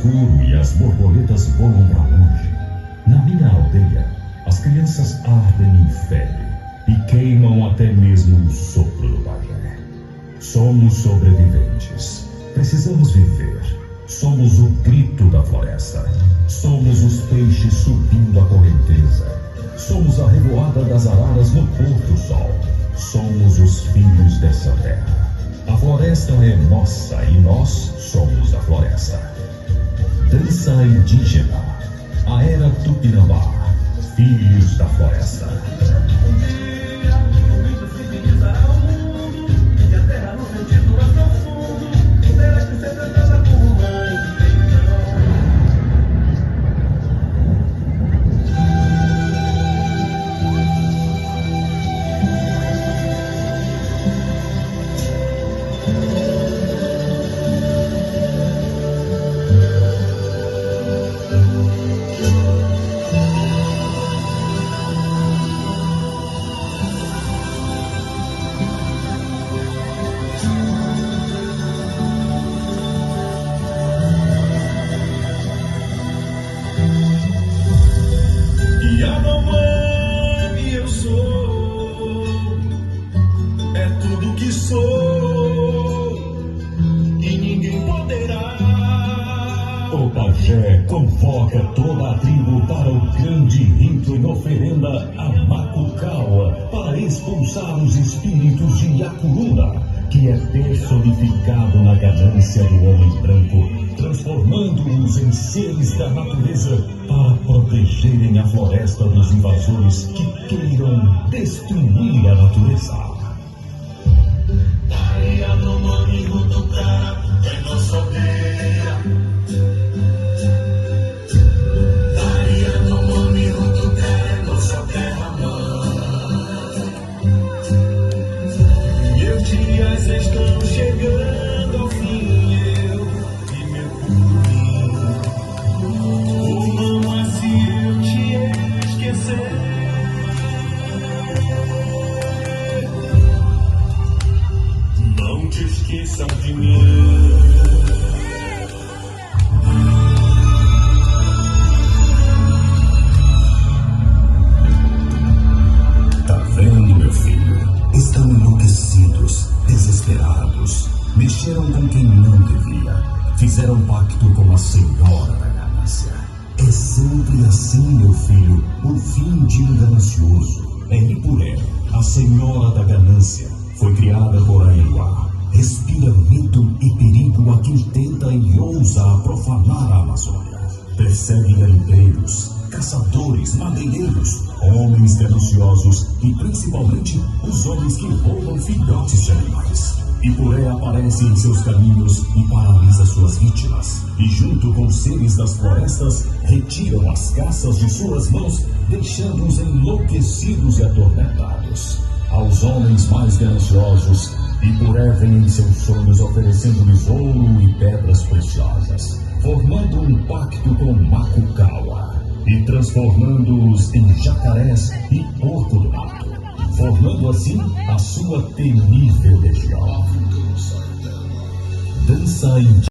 escuro e as borboletas voam para longe. Na minha aldeia, as crianças ardem em febre e queimam até mesmo o sopro do pajé. Somos sobreviventes. Precisamos viver. Somos o grito da floresta. Somos os peixes subindo a correnteza. Somos a revoada das araras no pôr do sol. Somos os filhos dessa terra. A floresta é nossa e nós somos a floresta. Dança indígena. A era Tupinambá. Filhos da floresta. Yanomami eu sou, é tudo que sou, e ninguém poderá. O pajé convoca toda a tribo para o grande rito em oferenda a Macucaua, para expulsar os espíritos de Yacuruna, que é personificado na ganância do homem branco, transformando-os em seres da natureza para protegerem a floresta dos invasores que queiram destruir a natureza. Yanomami Rutucara é nossa aldeia. Yanomami Rutucara é nossa terra-mãe. Meus dias estão chegando ao fim, eu e meu pulinho. Mama, se eu te esquecer, não te esqueçam de mim. Tá vendo, meu filho? Estão enlouquecidos, desesperados. Mexeram com quem não devia. Fizeram pacto com a senhora da ganância. É sempre assim, meu filho, o fim de um ganancioso. É Ipuré, a senhora da ganância. Foi criada por Aiuá. Respira medo e perigo a quem tenta e ousa profanar a Amazônia. Persegue garimpeiros, caçadores, madeireiros, homens gananciosos e principalmente os homens que roubam filhotes de animais. Ipuré aparece em seus caminhos e paralisa suas vítimas. E junto com seres das florestas, retiram as caças de suas mãos, deixando-os enlouquecidos e atormentados. Aos homens mais gananciosos, Ipuré vem em seus sonhos oferecendo-lhes ouro e pedras preciosas, formando um pacto com Macucaua e transformando-os em jacarés e porco do mato, formando assim a sua temível legião. Dança indígena.